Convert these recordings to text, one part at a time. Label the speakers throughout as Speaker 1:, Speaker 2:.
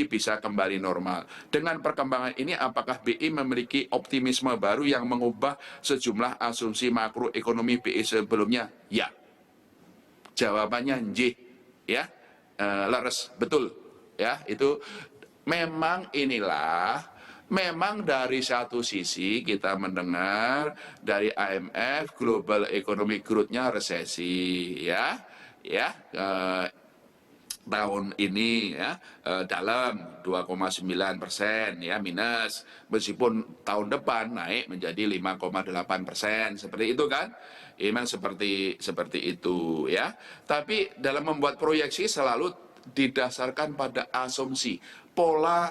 Speaker 1: bisa kembali normal. Dengan perkembangan ini, apakah BI memiliki optimisme baru yang mengubah sejumlah asumsi makroekonomi BI sebelumnya? Ya. Jawabannya nggih, ya, leres, betul, ya, itu memang dari satu sisi kita mendengar dari IMF global economic growth-nya resesi, tahun ini ya dalam 2,9% ya minus, meskipun tahun depan naik menjadi 5,8%, seperti itu kan, memang seperti itu ya. Tapi dalam membuat proyeksi selalu didasarkan pada asumsi pola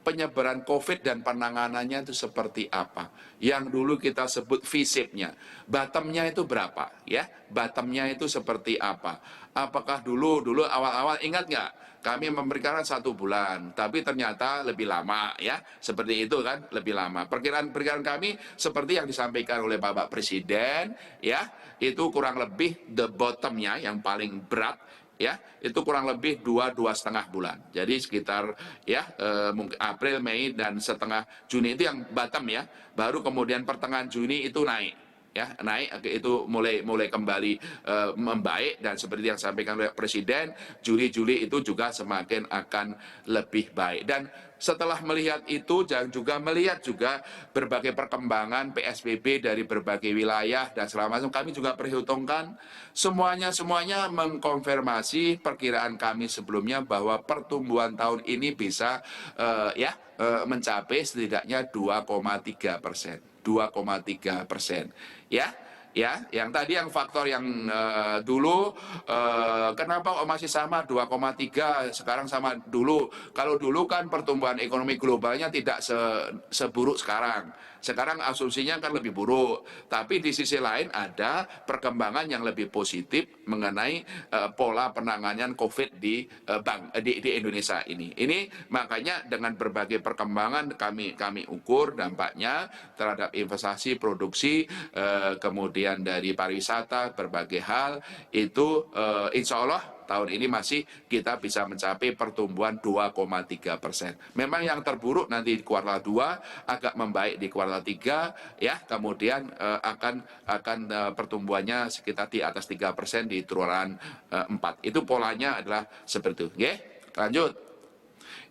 Speaker 1: penyebaran COVID dan penanganannya itu seperti apa. Yang dulu kita sebut V-shape-nya. Bottom-nya itu berapa? Ya, bottom-nya itu seperti apa? Apakah dulu awal-awal ingat nggak? Kami memberikan 1 bulan, tapi ternyata lebih lama ya. Seperti itu kan, lebih lama. Perkiraan kami seperti yang disampaikan oleh Bapak Presiden ya, itu kurang lebih the bottom-nya yang paling berat ya, itu kurang lebih 2,5 bulan. Jadi sekitar ya mungkin April, Mei dan setengah Juni itu yang bottom ya. Baru kemudian pertengahan Juni itu naik. Ya, naik itu mulai kembali membaik, dan seperti yang disampaikan oleh Presiden, Juli itu juga semakin akan lebih baik. Dan setelah melihat itu dan juga melihat juga berbagai perkembangan PSBB dari berbagai wilayah dan segala macam, kami juga perhitungkan semuanya mengkonfirmasi perkiraan kami sebelumnya bahwa pertumbuhan tahun ini bisa mencapai setidaknya 2,3%. 2,3%, ya, yang tadi yang faktor yang dulu kenapa kok masih sama 2,3 sekarang sama dulu. Kalau dulu kan pertumbuhan ekonomi globalnya tidak seburuk sekarang. Sekarang asumsinya kan lebih buruk, tapi di sisi lain ada perkembangan yang lebih positif mengenai pola penanganan COVID di Indonesia ini. Ini makanya dengan berbagai perkembangan kami ukur dampaknya terhadap investasi, produksi, kemudian dari pariwisata, berbagai hal itu insya Allah tahun ini masih kita bisa mencapai pertumbuhan 2,3%. Memang yang terburuk nanti di kuartal 2, agak membaik di kuartal 3 ya, kemudian akan pertumbuhannya sekitar di atas 3% di triwulan 4. Itu polanya adalah seperti itu. Oke, lanjut.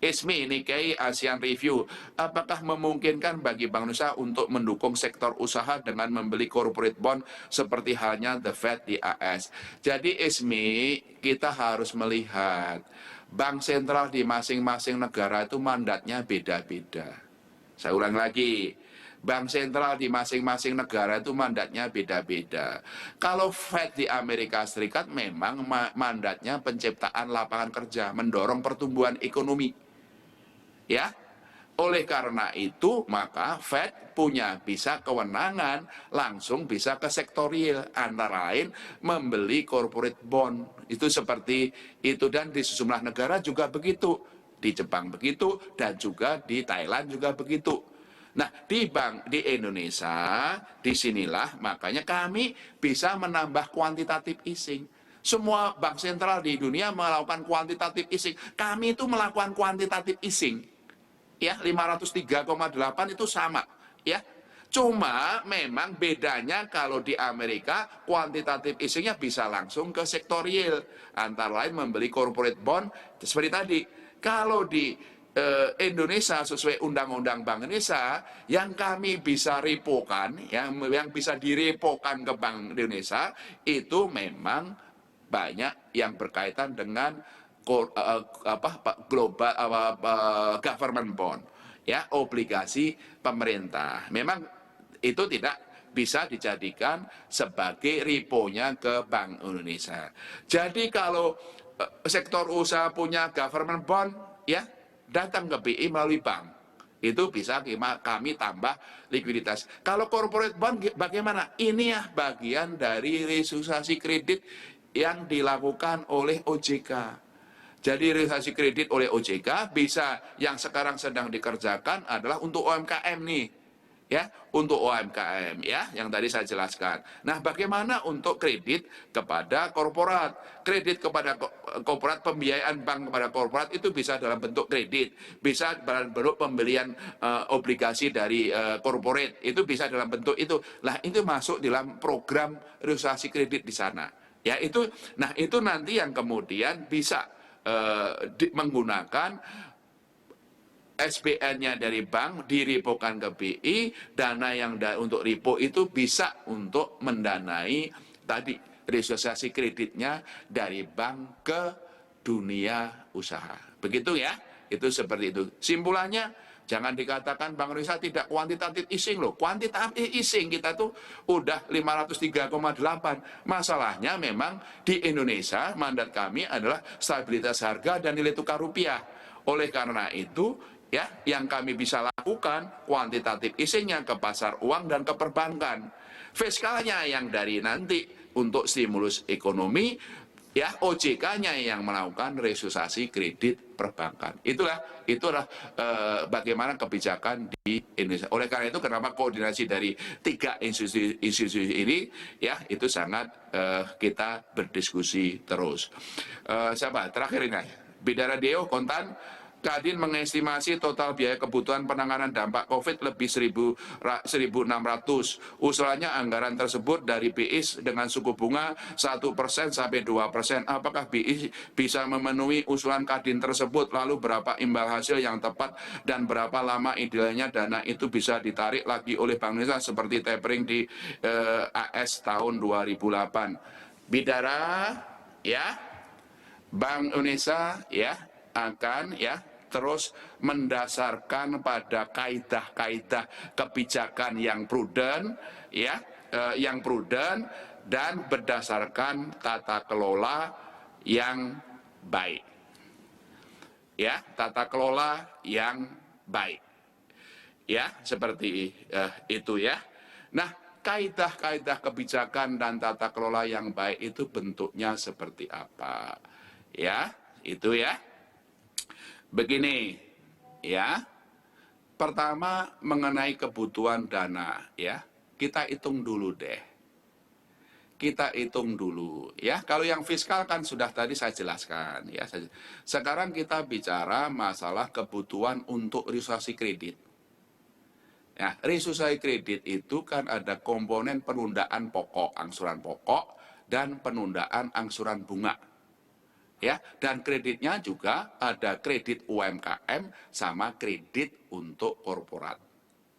Speaker 1: Ismi Nikkei ASEAN Review, apakah memungkinkan bagi Bank Indonesia untuk mendukung sektor usaha dengan membeli corporate bond seperti halnya The Fed di AS? Jadi Ismi, kita harus melihat bank sentral di masing-masing negara itu mandatnya beda-beda. Saya ulang lagi, bank sentral di masing-masing negara itu mandatnya beda-beda. Kalau Fed di Amerika Serikat memang mandatnya penciptaan lapangan kerja, mendorong pertumbuhan ekonomi. Ya, oleh karena itu maka Fed bisa kewenangan langsung bisa ke sektorial, antara lain membeli corporate bond. Itu seperti itu, dan di sejumlah negara juga begitu. Di Jepang begitu, dan juga di Thailand juga begitu. Nah, di Indonesia, disinilah makanya kami bisa menambah kuantitatif easing. Semua bank sentral di dunia melakukan kuantitatif easing. Kami itu melakukan kuantitatif easing. Ya, 503,8 itu sama, ya. Cuma memang bedanya kalau di Amerika kuantitatif easingnya bisa langsung ke sektorial, antara lain membeli corporate bond seperti tadi. Kalau di Indonesia sesuai Undang-Undang Bank Indonesia, yang kami bisa repokan, yang bisa direpokan ke Bank Indonesia itu memang banyak yang berkaitan dengan global government bond, ya, obligasi pemerintah. Memang itu tidak bisa dijadikan sebagai repo-nya ke Bank Indonesia. Jadi kalau sektor usaha punya government bond, ya, datang ke BI melalui bank. Itu bisa kami tambah likuiditas. Kalau corporate bond bagaimana? Ini ya bagian dari restrukturisasi kredit yang dilakukan oleh OJK. Jadi restrukturisasi kredit oleh OJK bisa, yang sekarang sedang dikerjakan adalah untuk UMKM nih. ya untuk UMKM ya yang tadi saya jelaskan. Nah, bagaimana untuk kredit kepada korporat? Kredit kepada korporat, pembiayaan bank kepada korporat itu bisa dalam bentuk kredit, bisa dalam bentuk pembelian obligasi dari korporat, itu bisa dalam bentuk itu. Lah itu masuk dalam program restrukturisasi kredit di sana. Ya itu, nah itu nanti yang kemudian bisa menggunakan SBN-nya dari bank direpokan ke BI, dana yang untuk repo itu bisa untuk mendanai tadi restrukturisasi kreditnya dari bank ke dunia usaha. Begitu ya, itu seperti itu. Simpulannya, jangan dikatakan Bank Indonesia tidak kuantitatif easing loh. Kuantitatif easing kita tuh udah 503,8. Masalahnya memang di Indonesia mandat kami adalah stabilitas harga dan nilai tukar rupiah. Oleh karena itu, ya, yang kami bisa lakukan kuantitatif easingnya ke pasar uang dan ke perbankan. Fiskalnya yang dari nanti untuk stimulus ekonomi, ya OJK-nya yang melakukan restrukturisasi kredit perbankan. Itulah bagaimana kebijakan di Indonesia. Oleh karena itu, kenapa koordinasi dari 3 institusi ini, ya itu sangat kita berdiskusi terus. Siapa terakhir ini? Bidara Deo Kontan. Kadin mengestimasi total biaya kebutuhan penanganan dampak COVID lebih 1.600. Usulannya anggaran tersebut dari BI dengan suku bunga 1% sampai 2%. Apakah BI bisa memenuhi usulan Kadin tersebut? Lalu berapa imbal hasil yang tepat dan berapa lama idealnya dana itu bisa ditarik lagi oleh Bank Indonesia seperti tapering di AS tahun 2008. Bidara, ya, Bank Indonesia ya akan ya terus mendasarkan pada kaidah-kaidah kebijakan yang prudent ya yang prudent dan berdasarkan tata kelola yang baik. Ya, tata kelola yang baik. Ya, seperti itu ya. Nah, kaidah-kaidah kebijakan dan tata kelola yang baik itu bentuknya seperti apa? Ya, itu ya. Begini, ya. Pertama mengenai kebutuhan dana, ya. Kita hitung dulu deh. Kita hitung dulu, ya. Kalau yang fiskal kan sudah tadi saya jelaskan, ya. Sekarang kita bicara masalah kebutuhan untuk restrukturisasi kredit. Ya, restrukturisasi kredit itu kan ada komponen penundaan pokok, angsuran pokok, dan penundaan angsuran bunga. Ya, dan kreditnya juga ada kredit UMKM sama kredit untuk korporat.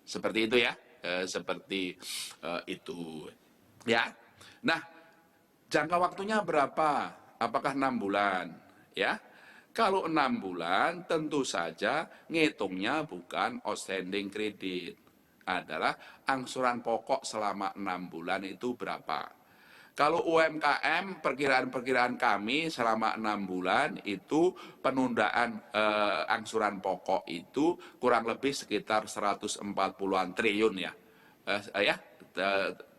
Speaker 1: Seperti itu ya, seperti itu. Ya, nah jangka waktunya berapa? Apakah 6 bulan? Ya, kalau 6 bulan tentu saja ngitungnya bukan outstanding kredit, adalah angsuran pokok selama 6 bulan itu berapa. Kalau UMKM, perkiraan kami selama 6 bulan itu penundaan angsuran pokok itu kurang lebih sekitar 140-an triliun ya.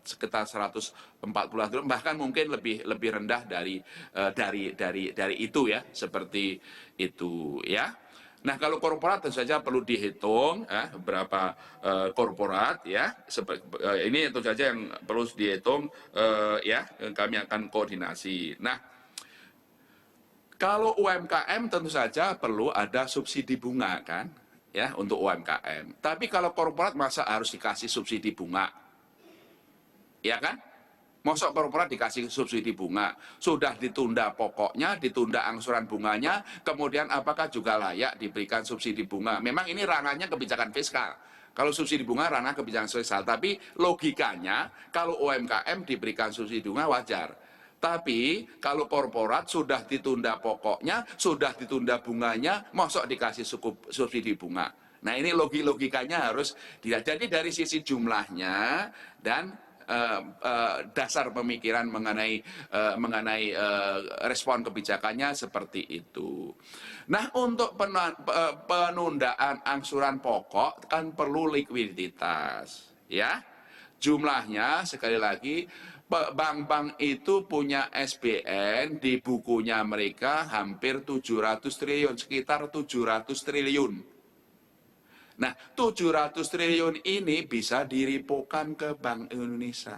Speaker 1: Sekitar 140-an triliun, bahkan mungkin lebih rendah dari itu ya, seperti itu ya. Nah, kalau korporat tentu saja perlu dihitung berapa korporat ya. Ini tentu saja yang perlu dihitung ya. Kami akan koordinasi. Nah, kalau UMKM tentu saja perlu ada subsidi bunga kan ya untuk UMKM. Tapi kalau korporat masa harus dikasih subsidi bunga? Ya kan? Mosok korporat dikasih subsidi bunga, sudah ditunda pokoknya, ditunda angsuran bunganya, kemudian apakah juga layak diberikan subsidi bunga? Memang ini ranahnya kebijakan fiskal. Kalau subsidi bunga ranah kebijakan fiskal, tapi logikanya kalau UMKM diberikan subsidi bunga wajar. Tapi kalau korporat sudah ditunda pokoknya, sudah ditunda bunganya, mosok dikasih subsidi bunga. Nah ini logikanya harus dilihat. Jadi dari sisi jumlahnya dan dasar pemikiran mengenai respon kebijakannya seperti itu. Nah, untuk penundaan angsuran pokok kan perlu likuiditas, ya. Jumlahnya sekali lagi bank-bank itu punya SBN di bukunya mereka hampir 700 triliun, sekitar 700 triliun. Nah, 700 triliun ini bisa direpokan ke Bank Indonesia.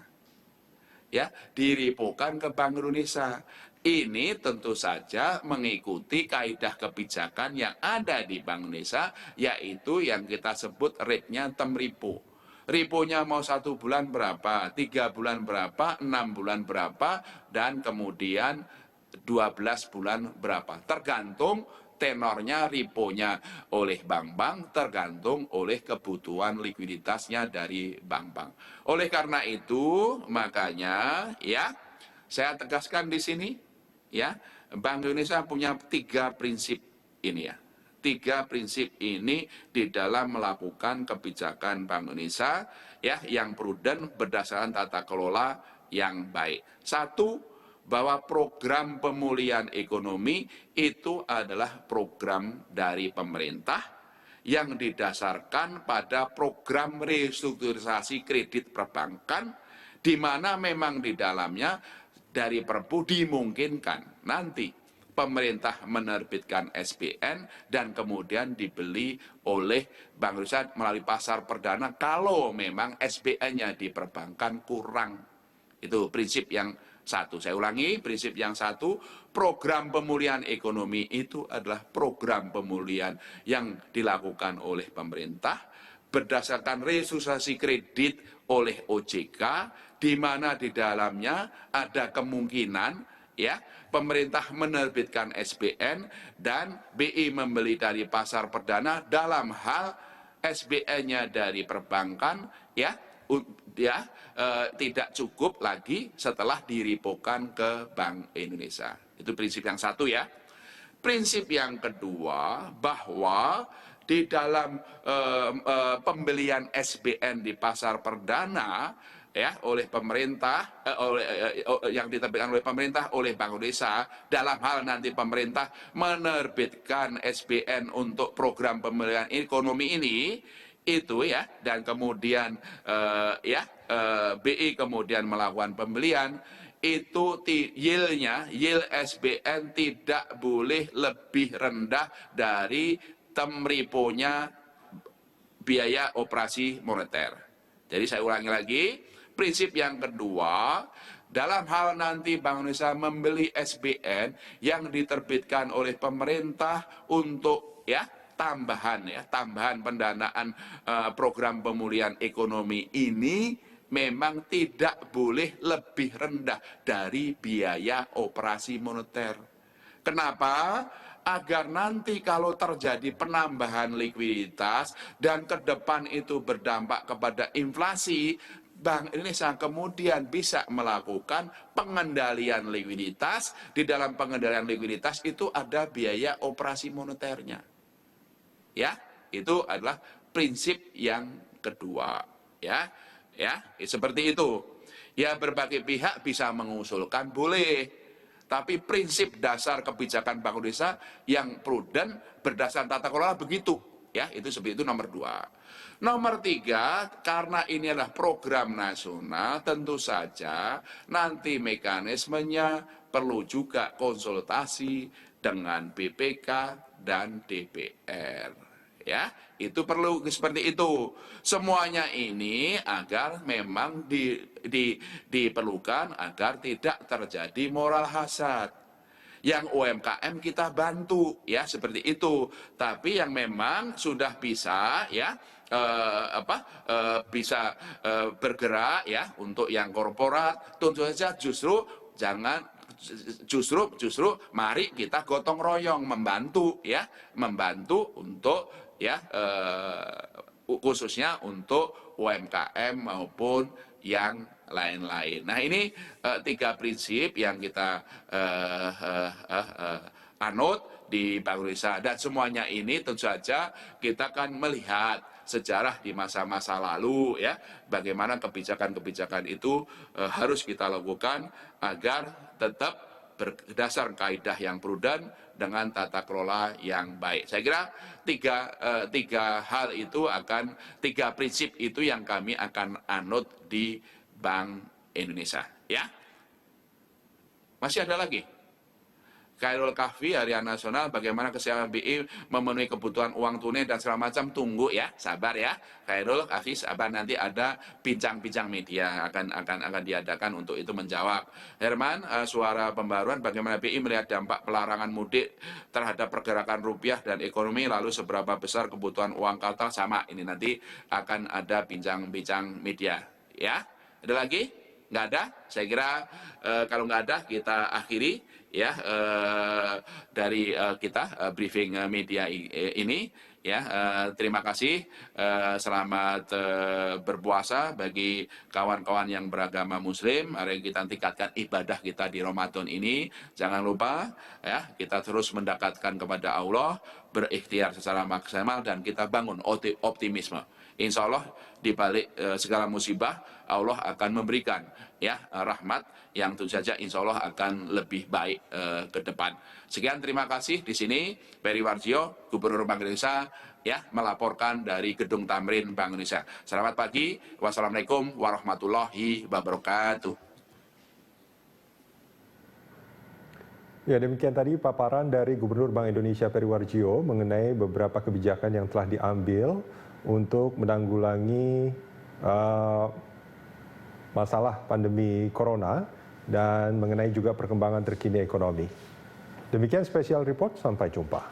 Speaker 1: Ya, direpokan ke Bank Indonesia. Ini tentu saja mengikuti kaidah kebijakan yang ada di Bank Indonesia, yaitu yang kita sebut rate-nya term repo. Reponya mau 1 bulan berapa, 3 bulan berapa, 6 bulan berapa, dan kemudian 12 bulan berapa. Tergantung tenornya reponya oleh bank-bank, tergantung oleh kebutuhan likuiditasnya dari bank-bank. Oleh karena itu, makanya ya saya tegaskan di sini ya, Bank Indonesia punya 3 prinsip ini ya. 3 prinsip ini di dalam melakukan kebijakan Bank Indonesia ya yang prudent berdasarkan tata kelola yang baik. Satu, bahwa program pemulihan ekonomi itu adalah program dari pemerintah yang didasarkan pada program restrukturisasi kredit perbankan, di mana memang di dalamnya dari Perpu dimungkinkan nanti pemerintah menerbitkan SBN dan kemudian dibeli oleh Bank Indonesia melalui pasar perdana kalau memang SBN-nya di perbankan kurang. Itu prinsip yang satu. Saya ulangi, prinsip yang satu, program pemulihan ekonomi itu adalah program pemulihan yang dilakukan oleh pemerintah berdasarkan restrukturisasi kredit oleh OJK, di mana di dalamnya ada kemungkinan ya pemerintah menerbitkan SBN dan BI membeli dari pasar perdana dalam hal SBN-nya dari perbankan ya tidak cukup lagi setelah direpokan ke Bank Indonesia. Itu prinsip yang satu ya. Prinsip yang kedua, bahwa di dalam pembelian SBN di pasar perdana ya oleh pemerintah yang diterbitkan oleh pemerintah oleh Bank Indonesia, dalam hal nanti pemerintah menerbitkan SBN untuk program pembelian ekonomi ini itu ya, dan kemudian BI kemudian melakukan pembelian, itu yield SBN tidak boleh lebih rendah dari term repo-nya biaya operasi moneter. Jadi saya ulangi lagi, prinsip yang kedua, dalam hal nanti Bank Indonesia membeli SBN yang diterbitkan oleh pemerintah untuk tambahan pendanaan program pemulihan ekonomi ini memang tidak boleh lebih rendah dari biaya operasi moneter. Kenapa? Agar nanti kalau terjadi penambahan likuiditas dan ke depan itu berdampak kepada inflasi, Bank Indonesia kemudian bisa melakukan pengendalian likuiditas. Di dalam pengendalian likuiditas itu ada biaya operasi moneternya. Ya, itu adalah prinsip yang kedua. Ya, seperti itu. Ya, berbagai pihak bisa mengusulkan, boleh. Tapi prinsip dasar kebijakan Bank Indonesia yang prudent berdasarkan tata kelola begitu. Ya, itu seperti itu nomor 2. Nomor 3, karena ini adalah program nasional, tentu saja nanti mekanismenya perlu juga konsultasi dengan BPK dan DPR. Ya, itu perlu seperti itu. Semuanya ini agar memang diperlukan agar tidak terjadi moral hazard. Yang UMKM kita bantu ya seperti itu. Tapi yang memang sudah bisa ya bisa bergerak ya untuk yang korporat, tentu saja justru mari kita gotong royong membantu untuk khususnya untuk UMKM maupun yang lain-lain. Nah, ini 3 prinsip yang kita anut di Bank Indonesia, dan semuanya ini tentu saja kita akan melihat sejarah di masa-masa lalu ya, bagaimana kebijakan-kebijakan itu harus kita lakukan agar tetap berdasar kaidah yang prudent dengan tata kelola yang baik. Saya kira tiga hal itu tiga prinsip itu yang kami akan anut di Bank Indonesia. Ya, masih ada lagi. Khairul Kahfi Harian Nasional, bagaimana kesiapan BI memenuhi kebutuhan uang tunai dan segala macam, tunggu ya, sabar ya. Khairul Kahfi sabar, nanti ada bincang-bincang media akan diadakan untuk itu menjawab. Herman, suara pembaruan, bagaimana BI melihat dampak pelarangan mudik terhadap pergerakan rupiah dan ekonomi, lalu seberapa besar kebutuhan uang kartal, sama ini nanti akan ada bincang-bincang media ya. Ada lagi? Nggak ada? Saya kira kalau nggak ada kita akhiri ya dari kita briefing media ini ya. Terima kasih, selamat berpuasa bagi kawan-kawan yang beragama Muslim. Mari kita tingkatkan ibadah kita di Ramadan ini. Jangan lupa ya, kita terus mendekatkan kepada Allah, berikhtiar secara maksimal, dan kita bangun optimisme. Insya Allah di balik segala musibah Allah akan memberikan ya rahmat yang tentu saja insya Allah akan lebih baik ke depan. Sekian, terima kasih. Di sini Peri Warjio, Gubernur Bank Indonesia ya, melaporkan dari Gedung Tamrin Bank Indonesia. Selamat pagi. Wassalamualaikum warahmatullahi wabarakatuh.
Speaker 2: Ya, demikian tadi paparan dari Gubernur Bank Indonesia Peri Warjio mengenai beberapa kebijakan yang telah diambil untuk menanggulangi masalah pandemi corona dan mengenai juga perkembangan terkini ekonomi. Demikian spesial report, sampai jumpa.